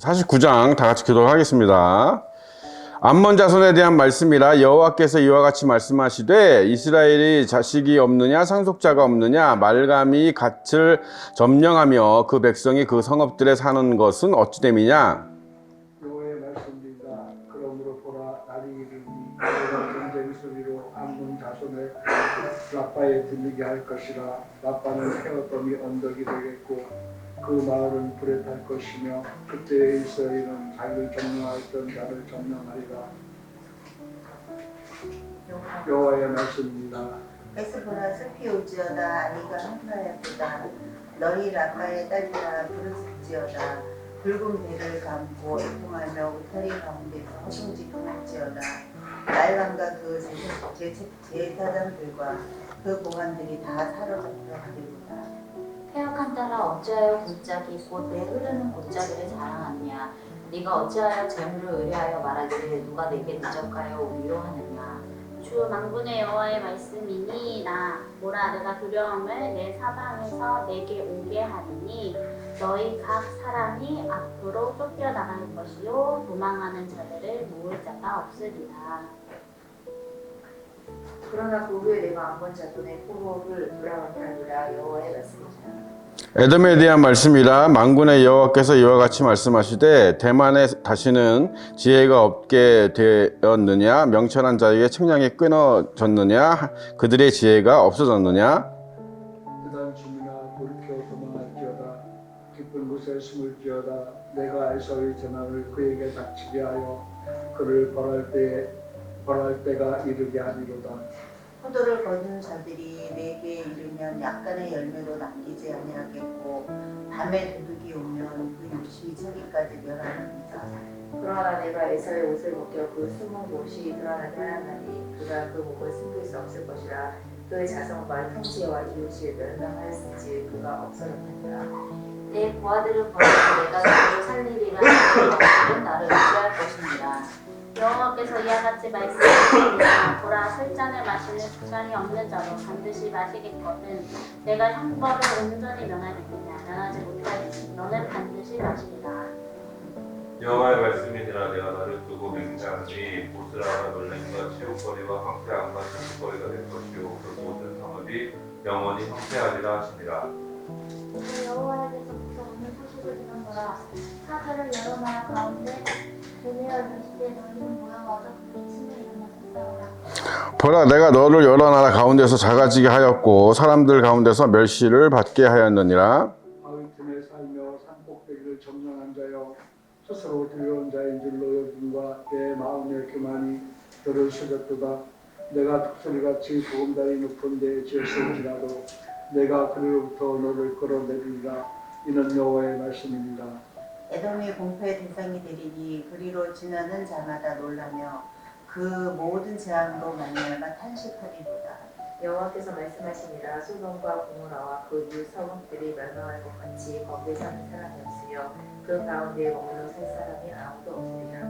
49장 다 같이 기도를 하겠습니다. 암몬 자손에 대한 말씀이라 여호와께서 이와 같이 말씀하시되 이스라엘이 자식이 없느냐 상속자가 없느냐 말감이 갓을 점령하며 그 백성이 그 성읍들에 사는 것은 어찌 됨이냐. 여호와의 말씀입니다. 그러므로 보라 날이 이르니 여호와가 전쟁 소리로 암몬 자손을 라빠에 들리게 할 것이라. 라빠는 헤어덤이 언덕이 되겠고 그 마을은 불에 탈 것이며 그때에 이스라엘은 자기를 점령하였던 자를 점령하리라. 여호와의 말씀입니다. 에스보라 숲이 올지어다 아이가 한가하였도다. 너희 라빠의 딸들아 부르짖지어다. 붉은 배를 감고 애통하며 울타리 가운데서 허둥지둥할지어다. 말감과 그 제사장들과 그 보관들이 다 사로잡혀 가리로다. 태역한 딸아 어찌하여 골짜기 곧 내 흐르는 골짜기를 자랑하느냐. 네가 어찌하여 재물을 의뢰하여 말하기를 누가 내게 대적하여 위로하느냐. 주 만군의 여호와의 말씀이니 나 보라 내가 두려움을 내 사방에서 내게 오게 하리니 너희 각 사람이 앞으로 쫓겨나갈 것이요 도망하는 자들을 모을 자가 없으리라. 그러나 그 후에 내가 암몬 자손의 포로를 돌아가게 하리라. 여호와의 말씀이니라. 에돔에 대한 말씀이라 만군의 여호와께서 이와 같이 말씀하시되 대만에 다시는 지혜가 없게 되었느냐 명철한 자에게 책량이 끊어졌느냐 그들의 지혜가 없어졌느냐. 그다음 주민아 돌이켜 도망할지어다. 깊은 곳에 숨을지어다. 내가 에사의 재난을 그에게 닥치게 하여 그를 벌할 때가 이르게 하리로다. 포도를 거둔 자들이 내게 이르면 약간의 열매로 남기지 아니하겠고 밤에 도둑이 오면 그 욕심이 자기까지 멸하느니라. 그러나 내가 에사의 옷을 벗겨 그 숨은 곳이 드러나게 하였나니 그가 그 몸을 숨길 수 없을 것이라. 그의 자성과 형제와 이웃이 멸망하였을지 그가 없어졌느니라. 내 고아들을 버리고 내가 그들을 살리리라. 너희는 나를 의지할 것이니라. 여호와께서 이와 같이 말씀하시니라. 보라 술잔을 마시는 주관이 없는 자도 반드시 마시겠거든 내가 형벌을 온전히 명하겠느냐 명하지 못하리니 너는 반드시 마시리라. 여호와의 말씀이니라. 내가 나를 두고 맹세하니 보스라가 놀림과 치욕거리와 황폐함과 잔치거리가 될 것이요 그 모든 성읍이 영원히 황폐하리라 하시니라. 여호와께서부터 오늘 소식을 들은거라. 사자를 여러 나라 가운데 교회와 멸시되 너희는 모여와서 그의 침을 일어나서 보라 내가 너를 여러 나라 가운데서 작아지게 하였고 사람들 가운데서 멸시를 받게 하였느니라. 바위 틈에 살며 산꼭대기를 점령한 자여 스스로 두려운 자인 줄로 여김과 내 마음의 교만이 너를 속였도다. 내가 독수리같이 보금다리 높은 데에 지었을지라도 내가 그로부터 너를 끌어내리리라. 이는 여호와의 말씀입니다. 에돔이 공패의 대상이 되리니 그리로 지나는 자마다 놀라며 그 모든 재앙으로 말미암아 탄식하리로다. 여호와께서 말씀하시니라. 소돔과 고모라와 그 이웃 성읍들이 멸망할 것 같이 거기에 사는 사람이 없으며 그 가운데 머물러 살 사람이 아무도 없으리라.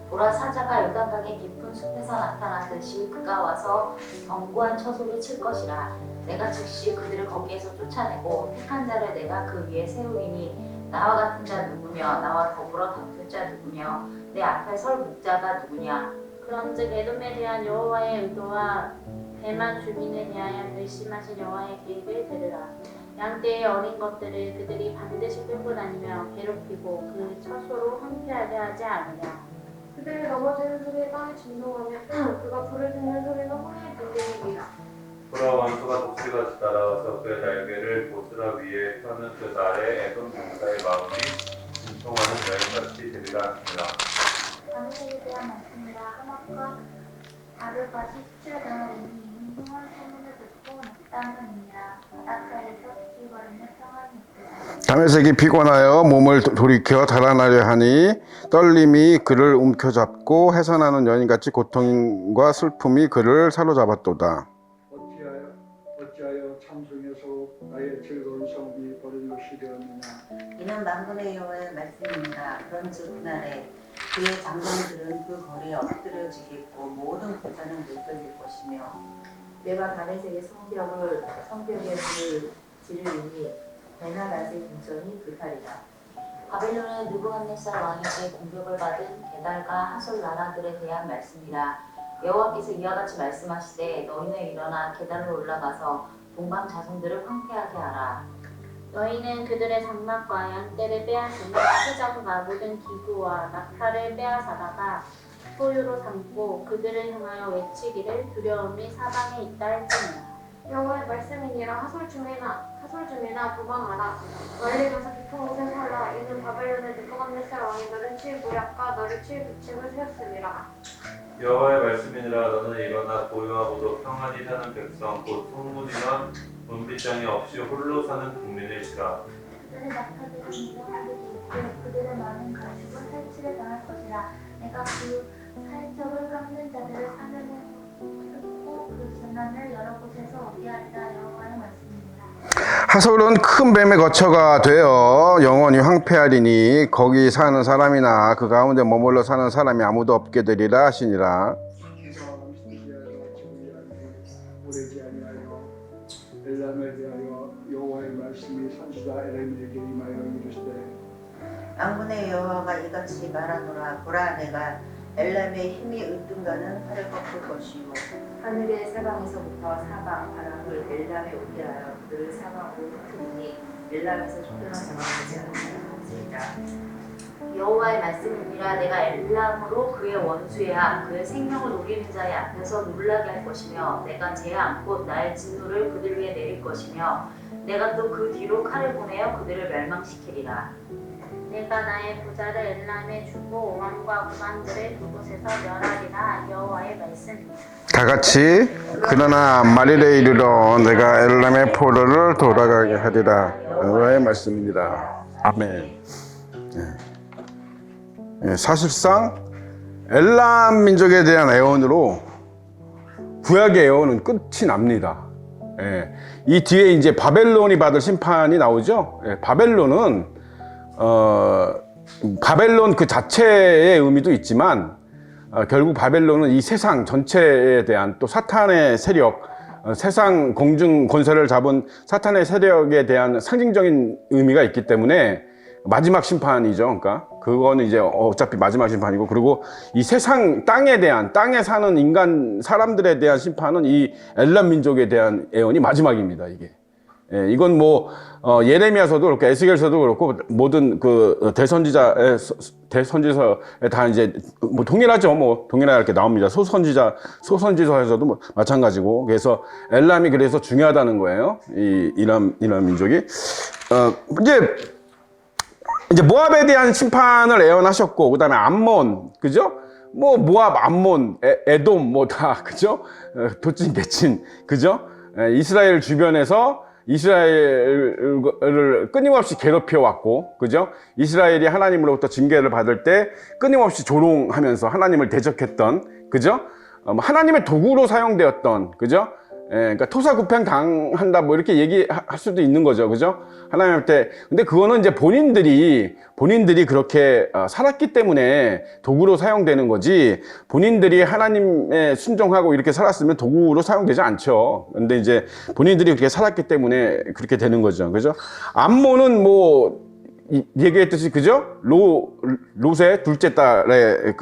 보라 사자가 요단강의 깊은 숲에서 나타나듯이 그가 와서 견고한 처소를 칠 것이라. 내가 즉시 그들을 거기에서 쫓아내고 택한 자를 내가 그 위에 세우리니 나와 같은 자 누구며 나와 더불어 다툴 자 누구며 내 앞에 설 목자가 누구냐. 그런즉 에돔에 대한 여호와의 의도와 대만 주민에 대하여 멸심하신 여호와의 계획을 들으라. 양떼의 어린 것들을 그들이 반드시 끌고 다니며 괴롭히고 그 처소로 황폐하게 하지 않으냐. 그들이 넘어지는 소리에 땅이 진동하며 그가 불을 듣는 소리가 홍해의 빈대이니라. 보라 원수가 독수리같이 날아와서 그의 날개를 보스라 위에 펴는 그 날에 에돔 용사의 마음이 진통하는 여인같이 되리라 하시니라. 다윗에게 대한 말씀이라. 하맛과 다르밭이 수출되어오니 이민통한 소문을 듣고 낙담하니라. 바닷가에서 비기거리며 평안이 있으라. 다메섹이 피곤하여 몸을 돌이켜 달아나려 하니 떨림이 그를 움켜잡고 해산하는 여인같이 고통과 슬픔이 그를 사로잡았도다. 어찌하여 참송에서 나의 즐거운 성이 버린 것이 되었느냐. 이는 만군의 여호와의 말씀입니다. 그런즉 그날에 그의 장정들은 그 거리에 엎드려지겠고 모든 군사는 물들릴 것이며 내가 다메섹의 성벽에 불을 지르리니 베나닷의 궁전이 불타리라. 바벨론은 느부갓네살 왕에게 공격을 받은 게달과 하솔 나라들에 대한 말씀이라. 여호와께서 이와 같이 말씀하시되 너희는 일어나 게달로 올라가서 동방 자손들을 황폐하게 하라. 너희는 그들의 장막과 양떼를 빼앗으며 수작과 모든 기구와 낙타를 빼앗아다가 소유로 삼고 그들을 향하여 외치기를 두려움이 사방에 있다 할지니라. 여호와의 말씀이니라 하솔 중에나 도망하라. 멀리 가서 깊은 곳에 살라. 이는 바벨론의 느부갓네살 왕이 너를 칠 모략과 너를 칠 규칙을 세웠음이라. 여호와의 말씀이니라 너는 일어나 고요하고도 평안히 사는 백성 곧 성문이나 문빗장이 없이 홀로 사는 국민을 치라. 그들의 낙타들이 이동하게 돼 있고 그들의 많은 가축은 살치를 당할 것이라. 내가 그 살적을 깎는 자들을 사면에 흩고 그 재난을 여러 곳에서 오게 하리라. 여호와의 말씀입니다. 하솔은 큰 뱀의 거처가 되어 영원히 황폐하리니 거기 사는 사람이나 그 가운데 머물러 사는 사람이 아무도 없게 되리라 하시니라. 오래지 아니하여 엘람에 대하여 여호와의 말씀이 선지자 에레미야에게 임하여 이르시되 만군의 여호와가 이같이 말하노라. 보라, 내가 엘람의 힘이 으뜸가는 팔을 꺾을 것이요 하늘의 사방에서부터 사방 바람을 엘람에 오게 하여 그들을 사방으로 흩으니 엘람에서 쫓겨난 자가 되지 않은 사람 없으리라. 여호와의 말씀이니라. 내가 엘람으로 그의 원수야 그의 생명을 노리는 자의 앞에서 놀라게 할 것이며 내가 재앙 곧 나의 진노를 그들 위에 내릴 것이며 내가 또 그 뒤로 칼을 보내어 그들을 멸망시키리라. 내가 나의 부자를 엘람에 주고 왕과 국왕들을 그곳에서 멸하리라. 여호와의 말씀입니다. 다 같이 그러나 말일에 이르러 내가 엘람의 포로를 돌아가게 하리라. 여호와의 말씀입니다. 아멘. 사실상 엘람 민족에 대한 애언으로 구약의 애언은 끝이 납니다. 이 뒤에 이제 바벨론이 받을 심판이 나오죠. 바벨론은 바벨론 그 자체의 의미도 있지만 결국 바벨론은 이 세상 전체에 대한 또 사탄의 세력, 세상 공중 권세를 잡은 사탄의 세력에 대한 상징적인 의미가 있기 때문에 마지막 심판이죠. 그러니까 그거는 이제 어차피 마지막 심판이고, 그리고 이 세상 땅에 대한, 땅에 사는 인간 사람들에 대한 심판은 이 엘람 민족에 대한 예언이 마지막입니다. 이게 이건 뭐 예레미야서도 그렇고 에스겔서도 그렇고 모든 그 대선지서에 다 이제 뭐 동일하죠. 뭐 동일하게 나옵니다. 소선지서에서도 뭐 마찬가지고. 그래서 엘람이 그래서 중요하다는 거예요. 이 이란 민족이 이제 모압에 대한 심판을 예언하셨고, 그다음에 암몬, 그죠? 뭐 모압, 암몬, 에돔 뭐 다 그죠? 도찐 개친, 그죠? 이스라엘 주변에서 이스라엘을 끊임없이 괴롭혀 왔고, 그죠? 이스라엘이 하나님으로부터 징계를 받을 때 끊임없이 조롱하면서 하나님을 대적했던, 그죠? 하나님의 도구로 사용되었던, 그죠? 그러니까 토사구팽 당한다 뭐 이렇게 얘기할 수도 있는 거죠, 그죠? 하나님한테. 근데 그거는 이제 본인들이 그렇게 살았기 때문에 도구로 사용되는 거지, 본인들이 하나님에 순종하고 이렇게 살았으면 도구로 사용되지 않죠. 근데 이제 본인들이 그렇게 살았기 때문에 그렇게 되는 거죠, 그죠? 암몬은 뭐 얘기했듯이, 그죠? 롯의 둘째 딸의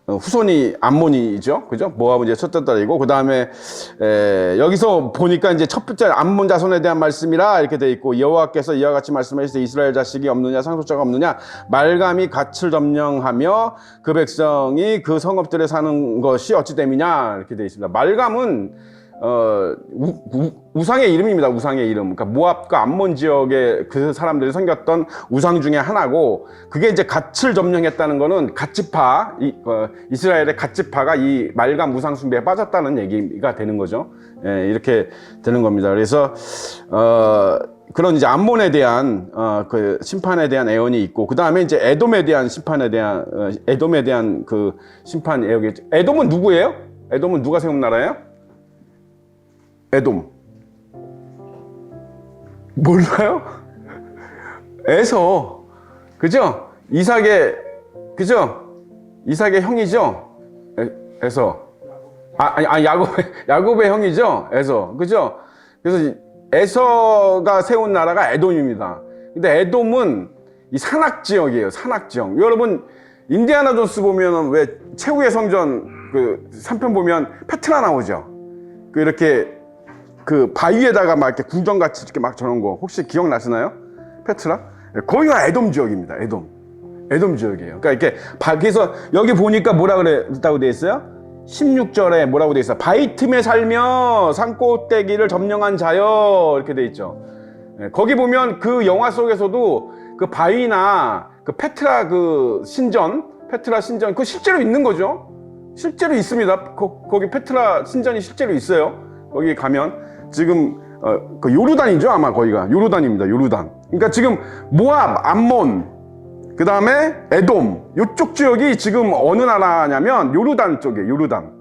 후손이 암몬이죠, 그죠? 모압은 이제 첫째 딸이고, 그 다음에 여기서 보니까 이제 첫 번째 암몬 자손에 대한 말씀이라 이렇게 돼 있고, 여호와께서 이와 같이 말씀하시되 이스라엘 자식이 없느냐, 상속자가 없느냐, 말감이 갓을 점령하며 그 백성이 그 성읍들에 사는 것이 어찌 됨이냐 이렇게 돼 있습니다. 말감은 우상의 이름입니다. 우상의 이름. 그러니까 모압과 암몬 지역에 그 사람들이 섬겼던 우상 중에 하나고, 그게 이제 갓을 점령했다는 거는 갓지파, 이스라엘의 갓지파가 이 말감 우상 숭배에 빠졌다는 얘기가 되는 거죠. 이렇게 되는 겁니다. 그래서 그런 이제 암몬에 대한 그 심판에 대한 예언이 있고, 그 다음에 이제 에돔에 대한 심판에 대한 그 심판 예언이. 에돔은 누구예요? 에돔은 누가 세운 나라예요? 에돔. 몰라요? 에서, 그죠? 이삭의 형이죠? 에서. 야곱의 형이죠? 에서. 그죠? 그래서 에서가 세운 나라가 에돔입니다. 근데 에돔은 이 산악 지역이에요. 산악 지역. 여러분 인디아나 존스 보면은 왜 최후의 성전 그 3편 보면 페트라 나오죠. 그 이렇게 그 바위에다가 막 이렇게 궁전같이 이렇게 막 저런 거 혹시 기억나시나요? 페트라? 거기가 에돔 지역입니다. 에돔 지역이에요. 그러니까 이렇게 그래서 여기 보니까 뭐라 그랬다고 돼 있어요? 16절에 뭐라고 돼 있어요? 바위 틈에 살며 산꼭대기를 점령한 자여 이렇게 돼 있죠. 거기 보면 그 영화 속에서도 그 바위나 그 페트라 그 신전, 페트라 신전 그거 실제로 있는 거죠. 실제로 있습니다. 거기 페트라 신전이 실제로 있어요. 거기 가면 지금 그 요르단이죠 아마 거기가 요르단입니다. 요르단. 그러니까 지금 모압, 암몬, 그 다음에 에돔 이쪽 지역이 지금 어느 나라냐면 요르단 쪽이에요. 요르단.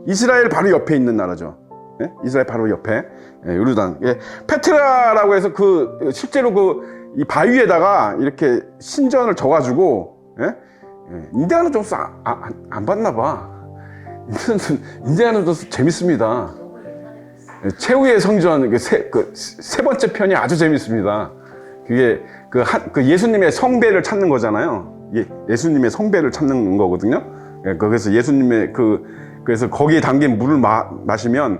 이스라엘 바로 옆에 있는 나라죠. 예? 이스라엘 바로 옆에 요르단. 예. 페트라라고 해서 그 실제로 그 이 바위에다가 이렇게 신전을 져가지고 예? 예. 인디아나 존스 안 봤나 봐. 인디아나 존스 재밌습니다. 예. 최후의 성전 세 번째 편이 아주 재밌습니다. 그게 그 예수님의 성배를 찾는 거잖아요. 예수님의 성배를 찾는 거거든요. 예. 그래서 예수님의 그래서 거기에 담긴 물을 마시면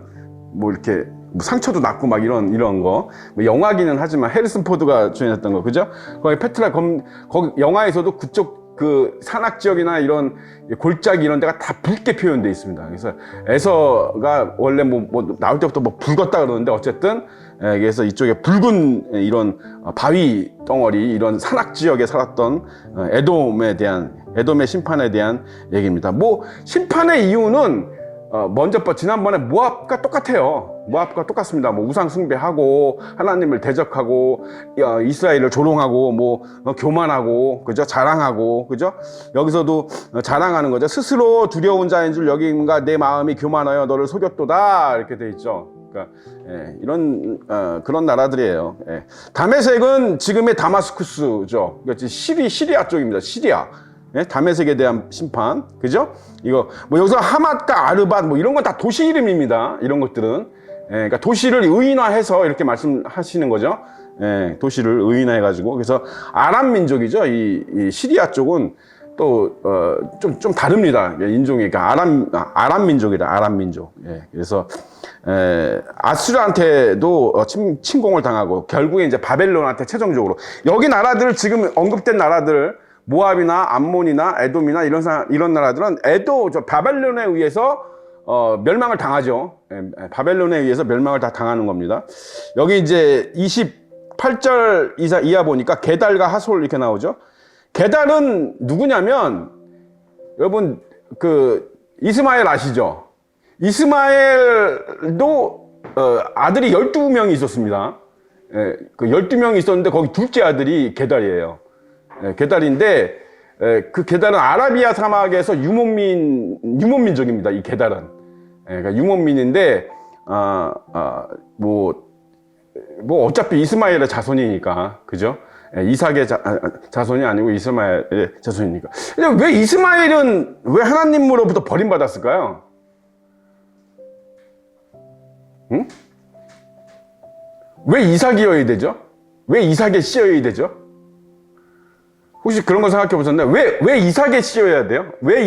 뭐 이렇게 뭐 상처도 낫고 막 이런 거. 뭐 영화기는 하지만 해리슨 포드가 주연했던 거, 그죠? 거기 페트라 거기 영화에서도 그쪽 그 산악 지역이나 이런 골짜기 이런 데가 다 붉게 표현되어 있습니다. 그래서 에서가 원래 뭐 나올 때부터 뭐 붉었다 그러는데 어쨌든 그래서 이쪽에 붉은 이런 바위 덩어리 이런 산악 지역에 살았던 에돔의 심판에 대한 얘기입니다. 뭐 심판의 이유는 먼저 지난번에 모압과 똑같아요. 모압과 똑같습니다. 뭐 우상 숭배하고 하나님을 대적하고 이스라엘을 조롱하고 뭐 교만하고 그죠? 자랑하고 그죠? 여기서도 자랑하는 거죠. 스스로 두려운 자인 줄 여김과 내 마음이 교만하여 너를 속였도다 이렇게 돼 있죠. 그러니까 이런 그런 나라들이에요. 다메섹은 지금의 다마스쿠스죠. 그러니까 시리아 쪽입니다. 시리아. 예? 다메섹에 대한 심판, 그죠? 이거 뭐 여기서 하맛과 아르밧 뭐 이런 건 다 도시 이름입니다. 이런 것들은 그러니까 도시를 의인화해서 이렇게 말씀하시는 거죠. 도시를 의인화해가지고 그래서 아람 민족이죠. 이 시리아 쪽은 또 좀 다릅니다. 인종이 그러니까 아람 민족이다. 아람 민족. 그래서 아수르한테도 침공을 당하고 결국에 이제 바벨론한테 최종적으로 여기 나라들 지금 언급된 나라들. 모압이나 암몬이나 에돔이나 이런 나라들은 바벨론에 의해서 멸망을 당하죠. 바벨론에 의해서 멸망을 다 당하는 겁니다. 여기 이제 28절 이하 보니까 게달과 하솔 이렇게 나오죠. 게달은 누구냐면 여러분 그 이스마엘 아시죠? 이스마엘도 아들이 12명이 있었습니다. 그 12명이 있었는데 거기 둘째 아들이 게달이에요. 게달인데 그 게달은 아라비아 사막에서 유목민족입니다. 이 게달은 그러니까 유목민인데 뭐 어차피 이스마엘의 자손이니까 그죠? 이삭의 자손이 아니고 이스마엘의 자손이니까. 근데 왜 이스마엘은 왜 하나님으로부터 버림받았을까요? 응? 왜 이삭이어야 되죠? 왜 이삭의 씨여야 되죠? 혹시 그런 거 생각해 보셨나요? 왜 이삭에 씌워야 돼요? 왜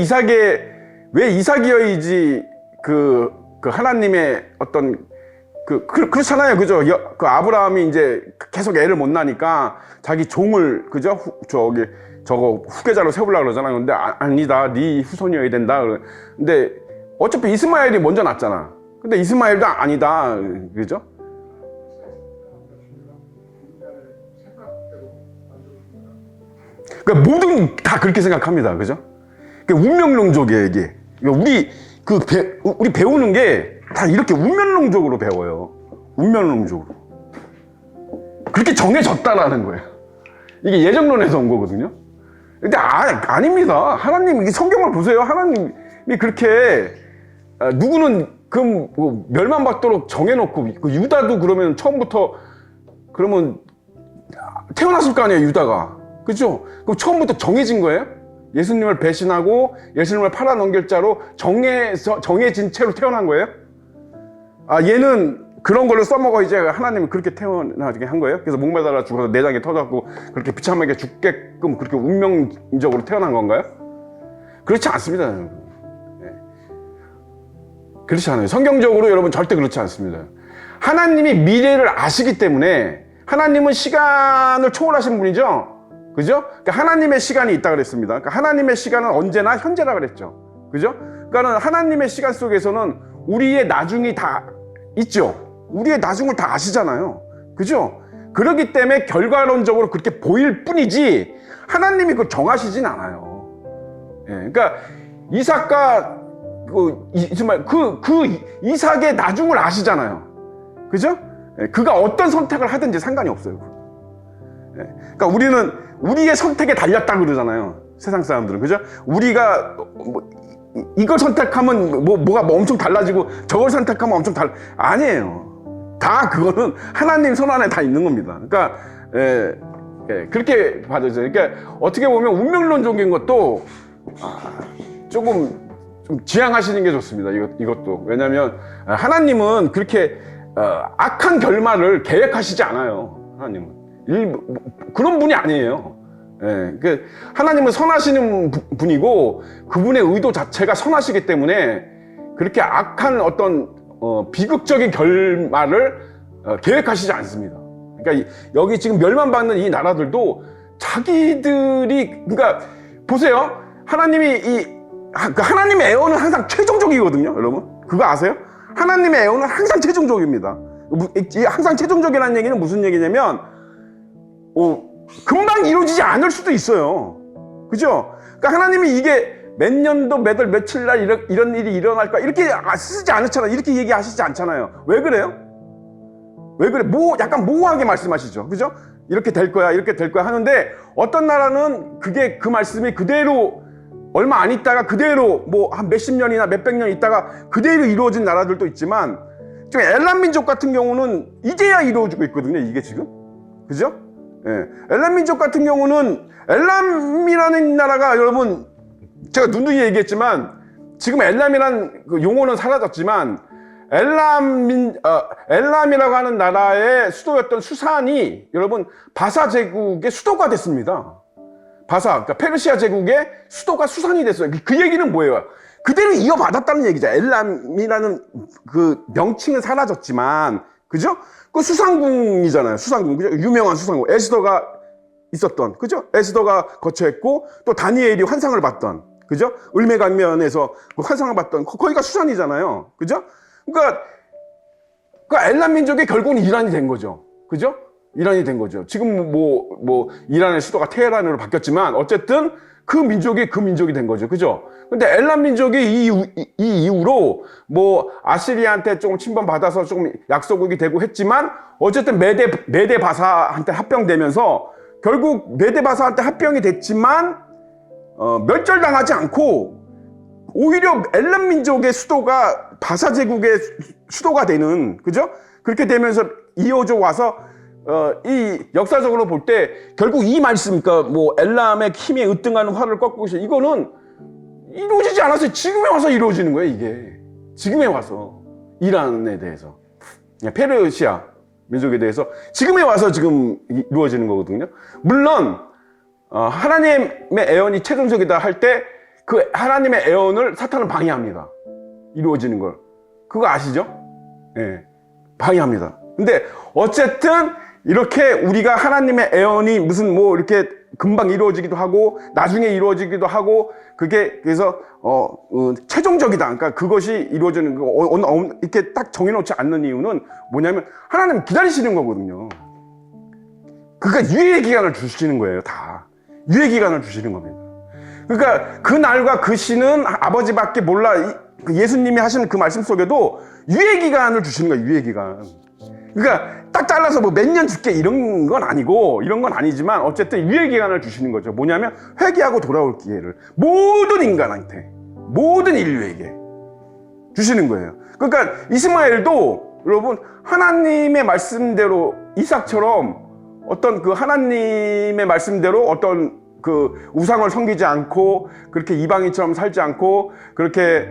이삭이어야지 그 하나님의 어떤 그렇잖아요. 그죠? 그 아브라함이 이제 계속 애를 못 낳으니까 자기 종을, 그죠? 저거 후계자로 세우려고 그러잖아요. 근데 아니다. 네 후손이어야 된다. 근데 어차피 이스마엘이 먼저 낳았잖아. 근데 이스마엘도 아니다. 그죠? 그러니까 모든 다 그렇게 생각합니다. 그죠? 그러니까 운명론적이에요, 이게. 우리 배우는 게 다 이렇게 운명론적으로 배워요. 운명론적으로. 그렇게 정해졌다라는 거예요. 이게 예정론에서 온 거거든요. 근데 아닙니다. 하나님, 이 성경을 보세요. 하나님이 그렇게 누구는 뭐 멸망받도록 정해놓고 그 유다도 그러면 처음부터 그러면 태어났을 거 아니에요, 유다가. 그죠? 그럼 처음부터 정해진 거예요? 예수님을 배신하고 예수님을 팔아넘길 자로 정해진 채로 태어난 거예요? 얘는 그런 걸로 써먹어 이제 하나님이 그렇게 태어나게 한 거예요? 그래서 목매달아 죽어서 내장이 터져갖고 그렇게 비참하게 죽게끔 그렇게 운명적으로 태어난 건가요? 그렇지 않습니다. 네. 그렇지 않아요. 성경적으로 여러분 절대 그렇지 않습니다. 하나님이 미래를 아시기 때문에 하나님은 시간을 초월하신 분이죠. 그죠? 그러니까 하나님의 시간이 있다 그랬습니다. 그러니까 하나님의 시간은 언제나 현재라 그랬죠. 그죠? 그러니까 하나님의 시간 속에서는 우리의 나중이 다 있죠. 우리의 나중을 다 아시잖아요. 그죠? 그렇기 때문에 결과론적으로 그렇게 보일 뿐이지 하나님이 그걸 정하시진 않아요. 예, 그러니까 이삭과 정말 그 이삭의 나중을 아시잖아요. 그죠? 예, 그가 어떤 선택을 하든지 상관이 없어요. 예, 그러니까 우리는 우리의 선택에 달렸다 그러잖아요. 세상 사람들은. 그죠? 우리가 이걸 선택하면 뭐가 엄청 달라지고 저걸 선택하면 엄청 아니에요. 다 그거는 하나님 손 안에 다 있는 겁니다. 그러니까 그렇게 받아져요. 그러니까 어떻게 보면 운명론적인 것도 조금 좀 지양하시는 게 좋습니다. 이것도. 왜냐하면 하나님은 그렇게 악한 결말을 계획하시지 않아요. 하나님은 그런 분이 아니에요. 하나님은 선하시는 분이고 그분의 의도 자체가 선하시기 때문에 그렇게 악한 어떤 비극적인 결말을 계획하시지 않습니다. 그러니까 여기 지금 멸망받는 이 나라들도 자기들이, 그러니까 보세요. 하나님의 애원은 항상 최종적이거든요, 여러분. 그거 아세요? 하나님의 애원은 항상 최종적입니다. 항상 최종적이라는 얘기는 무슨 얘기냐면 금방 이루어지지 않을 수도 있어요. 그죠? 그러니까 하나님이 이게 몇 년도 몇 월 며칠 날 이런 일이 일어날까 이렇게 쓰지 않잖아요. 이렇게 얘기하시지 않잖아요. 왜 그래요? 왜 그래? 약간 모호하게 말씀하시죠. 그죠? 이렇게 될 거야 하는데 어떤 나라는 그 말씀이 그대로 얼마 안 있다가 그대로 한 몇십 년이나 몇백 년 있다가 그대로 이루어진 나라들도 있지만 지금 엘람 민족 같은 경우는 이제야 이루어지고 있거든요. 이게 지금. 그죠? 예. 엘람 민족 같은 경우는 엘람이라는 나라가 여러분 제가 누누이 얘기했지만 지금 엘람이라는 그 용어는 사라졌지만 엘람이라고 하는 나라의 수도였던 수산이 여러분 바사 제국의 수도가 됐습니다. 그러니까 페르시아 제국의 수도가 수산이 됐어요. 그 얘기는 뭐예요? 그대로 이어받았다는 얘기죠. 엘람이라는 그 명칭은 사라졌지만, 그죠? 그 수상궁이잖아요. 수상궁. 그죠? 유명한 수상궁. 에스더가 있었던, 그죠? 에스더가 거처했고, 또 다니엘이 환상을 봤던, 그죠? 을매강면에서 그 환상을 봤던, 거기가 수산이잖아요. 그죠? 그러니까 엘람 민족이 결국은 이란이 된 거죠. 그죠? 이란이 된 거죠. 지금 이란의 수도가 테헤란으로 바뀌었지만, 어쨌든 그 민족이 된 거죠. 그죠? 근데 엘람 민족이 이 이후로 아시리아한테 조금 침범받아서 조금 약소국이 되고 했지만, 어쨌든 메데 바사한테 합병되면서, 결국 메데 바사한테 합병이 됐지만, 멸절당하지 않고, 오히려 엘람 민족의 수도가 바사 제국의 수도가 되는, 그죠? 그렇게 되면서 이어져 와서, 이 역사적으로 볼 때 결국 이 말씀, 그러니까 엘람의 힘에 으뜸하는 활을 꺾고 있어. 이거는 이루어지지 않았어요. 지금에 와서 이루어지는 거예요, 이게. 지금에 와서. 이란에 대해서. 페르시아 민족에 대해서 지금에 와서 지금 이루어지는 거거든요. 물론, 하나님의 애언이 최종적이다 할 때 그 하나님의 애언을 사탄은 방해합니다. 이루어지는 걸. 그거 아시죠? 예. 방해합니다. 근데 어쨌든 이렇게 우리가 하나님의 애언이 무슨 이렇게 금방 이루어지기도 하고 나중에 이루어지기도 하고 그게 그래서 최종적이다. 그러니까 그것이 이루어지는 거 이렇게 딱 정해놓지 않는 이유는 뭐냐면 하나님 기다리시는 거거든요. 그러니까 유예 기간을 주시는 거예요. 다 유예 기간을 주시는 겁니다. 그러니까 그 날과 그 시는 아버지밖에 몰라. 예수님이 하시는 그 말씀 속에도 유예 기간을 주시는 거예요. 유예 기간. 그러니까 딱 잘라서 몇 년 줄게 이런 건 아니고 이런 건 아니지만 어쨌든 유예 기간을 주시는 거죠. 뭐냐면 회개하고 돌아올 기회를 모든 인간한테 모든 인류에게 주시는 거예요. 그러니까 이스마엘도 여러분 하나님의 말씀대로 이삭처럼 어떤 그 하나님의 말씀대로 어떤 그 우상을 섬기지 않고 그렇게 이방인처럼 살지 않고 그렇게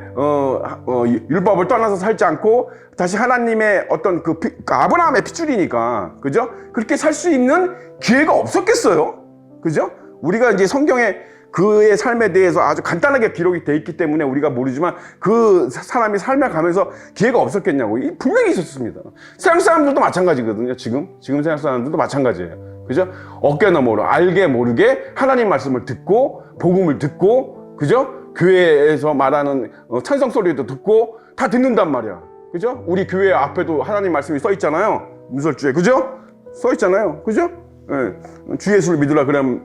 율법을 떠나서 살지 않고 다시 하나님의 어떤 그 아브라함의 핏줄이니까 그죠? 그렇게 살 수 있는 기회가 없었겠어요? 그죠? 우리가 이제 성경에 그의 삶에 대해서 아주 간단하게 기록이 돼 있기 때문에 우리가 모르지만 그 사람이 삶을 가면서 기회가 없었겠냐고. 분명히 있었습니다. 세상 사람들도 마찬가지거든요. 지금 세상 사람들도 마찬가지예요. 그죠? 어깨 너머로 알게 모르게 하나님 말씀을 듣고 복음을 듣고 그죠? 교회에서 말하는 찬성 소리도 듣고 다 듣는단 말이야. 그죠? 우리 교회 앞에도 하나님 말씀이 써 있잖아요. 문설주에. 그죠? 써 있잖아요. 그죠? 예, 주 예수를 믿으라 그러면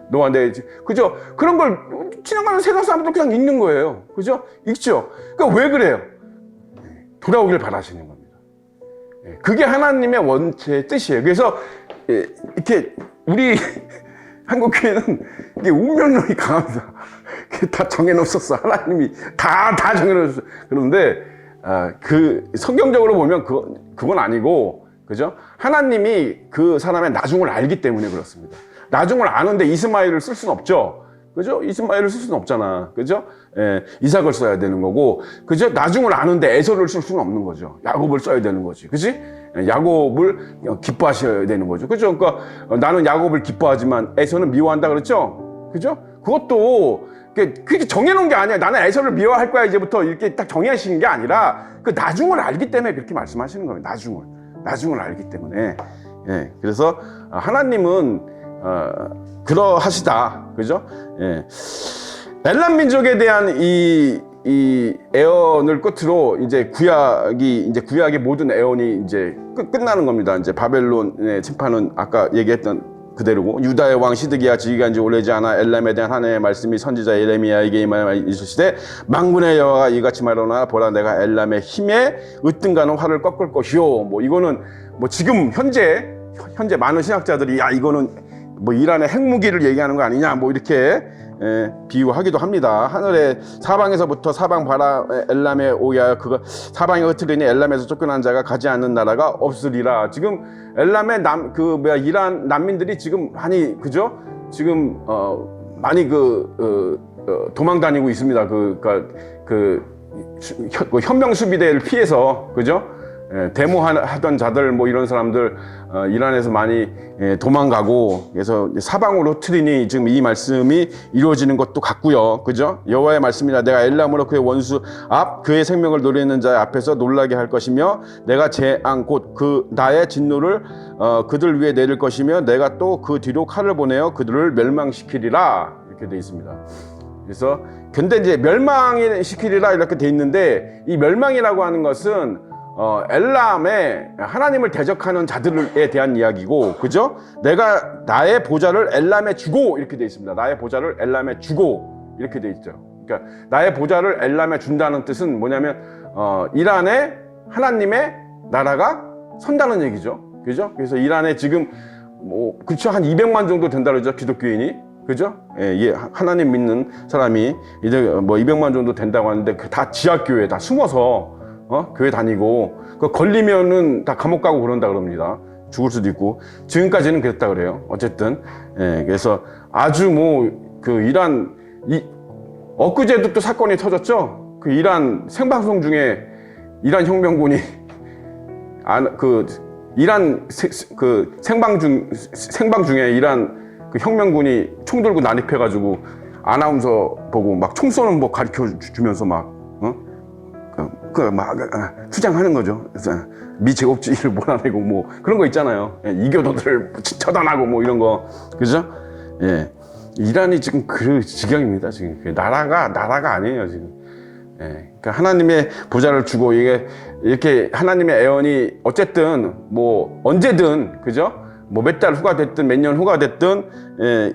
너와 내 그죠? 그런 걸 지나가는 세상 사람들 그냥 읽는 거예요. 그죠? 읽죠? 그러니까 왜 그래요? 돌아오길 바라시는 겁니다. 예, 그게 하나님의 원체의 뜻이에요. 그래서 이렇게 우리 한국 교회는 이게 운명론이 강합니다. 다 정해놓았어. 하나님이 다 정해놓았어. 그런데 그 성경적으로 보면 그건 아니고. 그죠? 하나님이 그 사람의 나중을 알기 때문에 그렇습니다. 나중을 아는데 이스마엘을 쓸 수는 없죠. 그죠? 이스마엘을 쓸 수는 없잖아. 그죠? 예, 이삭을 써야 되는 거고, 그죠? 나중을 아는데 에서를 쓸 수는 없는 거죠. 야곱을 써야 되는 거지. 그지? 야곱을 기뻐하셔야 되는 거죠. 그죠? 그러니까 나는 야곱을 기뻐하지만 에서는 미워한다 그랬죠? 그죠? 그것도 그렇게 정해놓은 게 아니야. 나는 에서를 미워할 거야. 이제부터 이렇게 딱 정해하시는 게 아니라 그 나중을 알기 때문에 그렇게 말씀하시는 거예요. 나중을 알기 때문에. 예, 그래서 하나님은 그러하시다. 그죠? 예. 엘람 민족에 대한 이 애언을 끝으로 이제 구약의 모든 애언이 이제 끝나는 겁니다. 이제 바벨론의 심판은 아까 얘기했던 그대로고, 유다의 왕 시드기야 지기가 이제 오래지 않아 엘람에 대한 하나님의 말씀이 선지자 예레미야에게 이르시되 만군의 여호와가 이같이 말하노라 보라 내가 엘람의 힘에 으뜸가는 활을 꺾을 것이요. 뭐 이거는 뭐 지금 현재 많은 신학자들이 야 이거는 뭐 이란의 핵무기를 얘기하는 거 아니냐 뭐 이렇게 비유하기도 합니다. 하늘의 사방에서부터 사방 바라 엘람에 오야 그거 사방에 흩으리니 엘람에서 쫓겨난 자가 가지 않는 나라가 없으리라. 지금 엘람의 이란 난민들이 지금 많이 그죠? 지금 많이 도망 다니고 있습니다. 현명 수비대를 피해서 그죠? 데모하던 자들 뭐 이런 사람들 이란에서 많이 도망가고 그래서 사방으로 흩으리니 지금 이 말씀이 이루어지는 것도 같고요. 그죠? 여호와의 말씀이라 내가 엘람으로 그의 원수 앞 그의 생명을 노리는 자의 앞에서 놀라게 할 것이며 내가 재앙 곧 나의 진노를 그들 위에 내릴 것이며 내가 또 그 뒤로 칼을 보내어 그들을 멸망시키리라 이렇게 돼 있습니다. 그래서 근데 이제 멸망시키리라 이렇게 돼 있는데 이 멸망이라고 하는 것은 엘람에 하나님을 대적하는 자들에 대한 이야기고, 그죠? 내가 나의 보좌를 엘람에 주고 이렇게 돼 있습니다. 나의 보좌를 엘람에 주고 이렇게 돼 있죠. 그러니까 나의 보좌를 엘람에 준다는 뜻은 뭐냐면 이란에 하나님의 나라가 선다는 얘기죠. 그죠? 그래서 이란에 지금 뭐 그쵸 한 200만 정도 된다 그러죠. 기독교인이. 그죠? 예, 하나님 믿는 사람이 이제 뭐 200만 정도 된다고 하는데 다 지하교회에 다 숨어서 교회 다니고 걸리면은 다 감옥 가고 그런다 그럽니다. 죽을 수도 있고 지금까지는 그랬다 그래요. 어쨌든 그래서 아주 이란 엊그제도 또 사건이 터졌죠. 그 이란 생방송 중에 이란 혁명군이 이란 생방 중에 이란 그 혁명군이 총 들고 난입해가지고 아나운서 보고 막 총 쏘는 법 가르쳐 주면서 막 투쟁하는 거죠. 그래서 미제국주의를 몰아내고 뭐 그런 거 있잖아요. 이교도들을 처단하고 뭐 이런 거. 그죠? 예. 이란이 지금 그 지경입니다. 지금 나라가 아니에요 지금. 예. 그러니까 하나님의 보좌를 주고 이렇게 하나님의 애언이 어쨌든 뭐 언제든 그죠? 뭐 몇 달 후가 됐든 몇 년 후가 됐든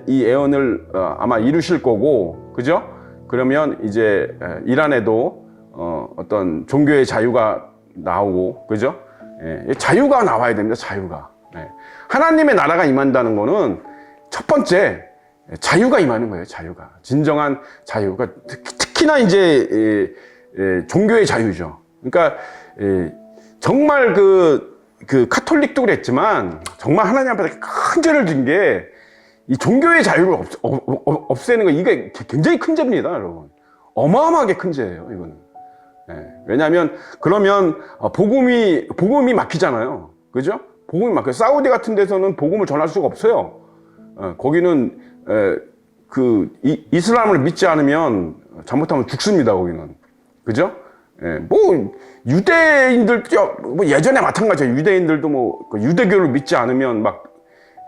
이 애언을 아마 이루실 거고, 그죠? 그러면 이제 이란에도 어떤 종교의 자유가 나오고, 그죠? 자유가 나와야 됩니다. 자유가. 하나님의 나라가 임한다는 거는 첫 번째 자유가 임하는 거예요. 자유가 진정한 자유가 특히나 이제 종교의 자유죠. 그러니까 정말 그 카톨릭도 그랬지만 정말 하나님 앞에 큰 죄를 진 게 이 종교의 자유를 없애는 거, 이게 굉장히 큰 죄입니다, 여러분. 어마어마하게 큰 죄예요, 이거는. 예, 왜냐하면 그러면 복음이 막히잖아요, 그죠? 복음이 막혀. 사우디 같은 데서는 복음을 전할 수가 없어요. 거기는 이슬람을 믿지 않으면 잘못하면 죽습니다, 거기는. 그죠? 예, 뭐 유대인들 뭐 예전에 마찬가지예요. 유대인들도 뭐 유대교를 믿지 않으면 막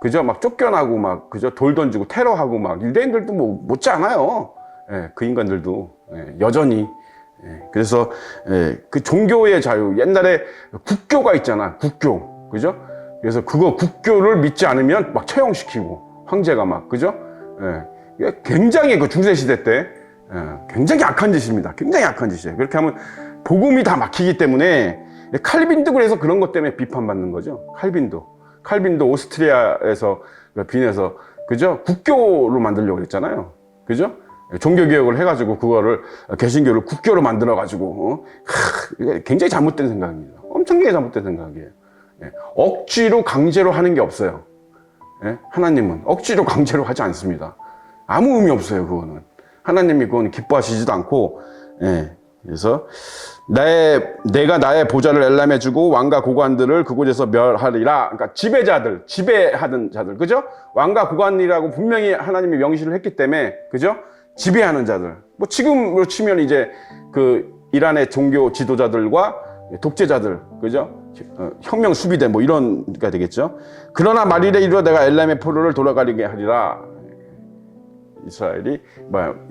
그죠? 막 쫓겨나고 막 그죠? 돌 던지고 테러하고 막 유대인들도 뭐 못지 않아요. 예, 그 인간들도 여전히. 예, 그래서 그 종교의 자유, 옛날에 국교가 있잖아, 국교, 그죠? 그래서 그거 국교를 믿지 않으면 막 처형시키고 황제가 막 그죠? 이게 굉장히 그 중세 시대 때 굉장히 악한 짓입니다. 굉장히 악한 짓이에요. 그렇게 하면 복음이 다 막히기 때문에 칼빈도 그래서 그런 것 때문에 비판받는 거죠. 칼빈도 오스트리아에서 빈에서 그죠? 국교로 만들려고 했잖아요. 그죠? 종교개혁을 해가지고 그거를 개신교를 국교로 만들어가지고 이게 굉장히 잘못된 생각입니다. 엄청나게 잘못된 생각이에요. 억지로 강제로 하는 게 없어요. 하나님은 억지로 강제로 하지 않습니다. 아무 의미 없어요. 그거는 하나님이 그건 기뻐하시지도 않고. 그래서 내가 나의 보좌를 엘람에 주고 왕과 고관들을 그곳에서 멸하리라. 그러니까 지배하던 자들, 그죠? 왕과 고관이라고 분명히 하나님이 명시를 했기 때문에, 그죠? 지배하는 자들. 뭐 지금으로 치면 이제 그 이란의 종교 지도자들과 독재자들, 그죠? 혁명 수비대 뭐 이런가 되겠죠. 그러나 말일에 이르러 내가 엘람의 포로를 돌아가게 하리라.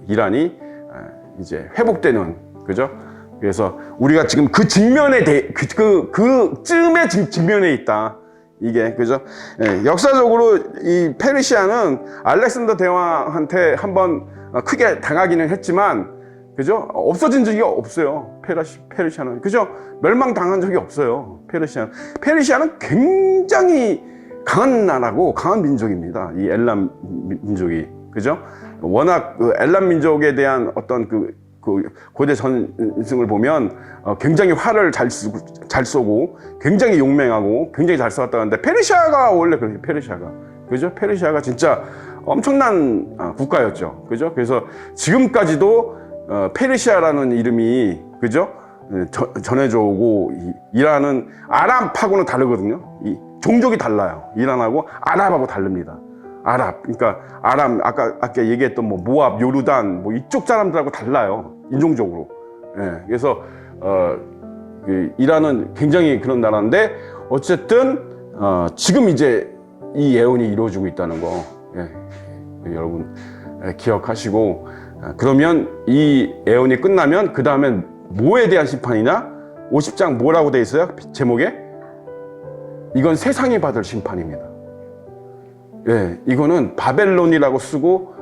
이란이 이제 회복되는, 그죠? 그래서 우리가 지금 그 직면에 쯤에 직면에 있다. 이게, 그죠? 역사적으로 이 페르시아는 알렉산더 대왕한테 한번 크게 당하기는 했지만, 그죠? 없어진 적이 없어요. 페르시아는. 그죠? 멸망당한 적이 없어요. 페르시아는 굉장히 강한 나라고 강한 민족입니다. 이 엘람 민족이. 그죠? 워낙 그 엘람 민족에 대한 어떤 그 고대 전승을 보면 굉장히 활을 잘 쏘고 굉장히 용맹하고 굉장히 잘 싸웠다는데 페르시아가 원래 그래요. 그죠? 페르시아가 진짜 엄청난 국가였죠. 그죠? 그래서 지금까지도 페르시아라는 이름이, 그죠? 전해져 오고, 이란은 아랍하고는 다르거든요. 이 종족이 달라요. 이란하고 아랍하고 다릅니다. 그러니까 아까 얘기했던 뭐 모압, 요르단 뭐 이쪽 사람들하고 달라요. 인종적으로. 그래서 이란은 굉장히 그런 나라인데 어쨌든 지금 이제 이 예언이 이루어지고 있다는 거 여러분 기억하시고, 그러면 이 예언이 끝나면 그 다음엔 뭐에 대한 심판이냐? 50장 뭐라고 돼 있어요? 제목에? 이건 세상이 받을 심판입니다. 이거는 바벨론이라고 쓰고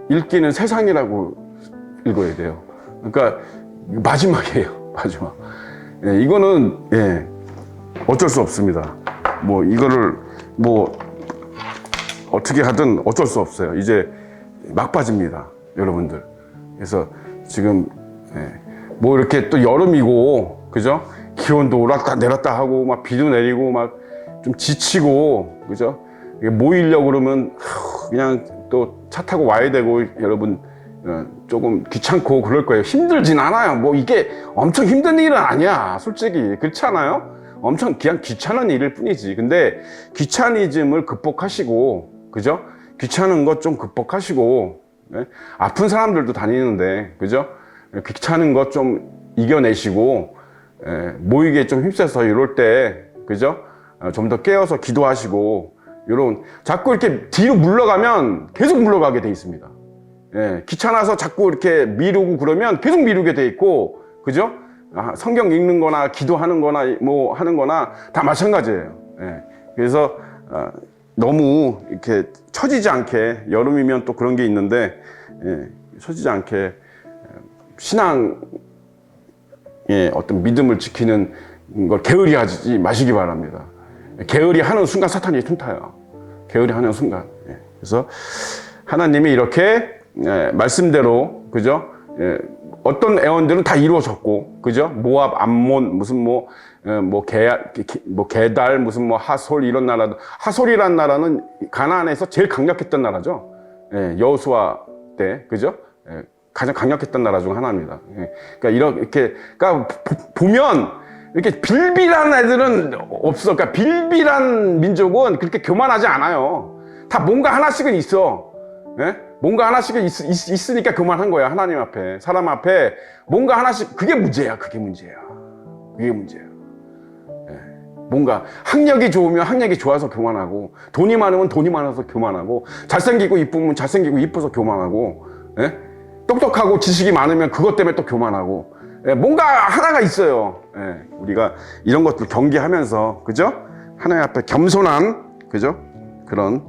읽기는 세상이라고 읽어야 돼요. 그러니까 마지막이에요. 마지막. 이거는 어쩔 수 없습니다. 뭐 이거를 뭐 어떻게 하든 어쩔 수 없어요. 이제 막바지입니다, 여러분들. 그래서 지금 뭐 이렇게 또 여름이고, 그죠? 기온도 오랐다 내렸다 하고 막 비도 내리고 막 좀 지치고, 그죠? 모이려고 그러면 그냥 또 차 타고 와야 되고, 여러분 조금 귀찮고 그럴 거예요. 힘들진 않아요. 뭐 이게 엄청 힘든 일은 아니야, 솔직히. 그렇지 않아요? 엄청 그냥 귀찮은 일일 뿐이지. 근데 귀차니즘을 극복하시고, 그죠? 귀찮은 것 좀 극복하시고, 아픈 사람들도 다니는데, 그죠? 귀찮은 것 좀 이겨내시고, 모이게 좀 힘써서 이럴 때, 그죠? 좀 더 깨어서 기도하시고, 요런, 자꾸 이렇게 뒤로 물러가면 계속 물러가게 돼 있습니다. 귀찮아서 자꾸 이렇게 미루고 그러면 계속 미루게 돼 있고, 그죠? 성경 읽는 거나 기도하는 거나 뭐 하는 거나 다 마찬가지예요. 그래서 너무 이렇게 처지지 않게, 여름이면 또 그런 게 있는데, 처지지 않게 신앙의 어떤 믿음을 지키는 걸 게으리 하지 마시기 바랍니다. 게으리 하는 순간 사탄이 틈타요. 게으리 하는 순간. 그래서 하나님이 이렇게 말씀대로, 그죠? 어떤 애원들은 다 이루어졌고, 그죠? 모압, 암몬, 무슨 게달, 무슨 하솔 이런 나라도, 하솔이란 나라는 가나안에서 제일 강력했던 나라죠. 여호수아 때, 그죠? 가장 강력했던 나라 중 하나입니다. 그러니까 그러니까 보면 이렇게 빌빌한 애들은 없어. 그러니까 빌빌한 민족은 그렇게 교만하지 않아요. 다 뭔가 하나씩은 있어. 뭔가 하나씩은 있으니까 교만한 거야. 하나님 앞에, 사람 앞에 뭔가 하나씩. 그게 문제야. 그게 문제야. 뭔가 학력이 좋으면 학력이 좋아서 교만하고, 돈이 많으면 돈이 많아서 교만하고, 잘생기고 이쁘면 잘생기고 이뻐서 교만하고, 똑똑하고 지식이 많으면 그것 때문에 또 교만하고, 뭔가 하나가 있어요. 우리가 이런 것들 경계하면서, 그죠? 하나님 앞에 겸손한, 그죠? 그런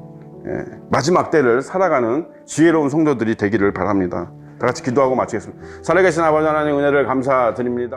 마지막 때를 살아가는 지혜로운 성도들이 되기를 바랍니다. 다 같이 기도하고 마치겠습니다. 살아계신 아버지 하나님 은혜를 감사드립니다.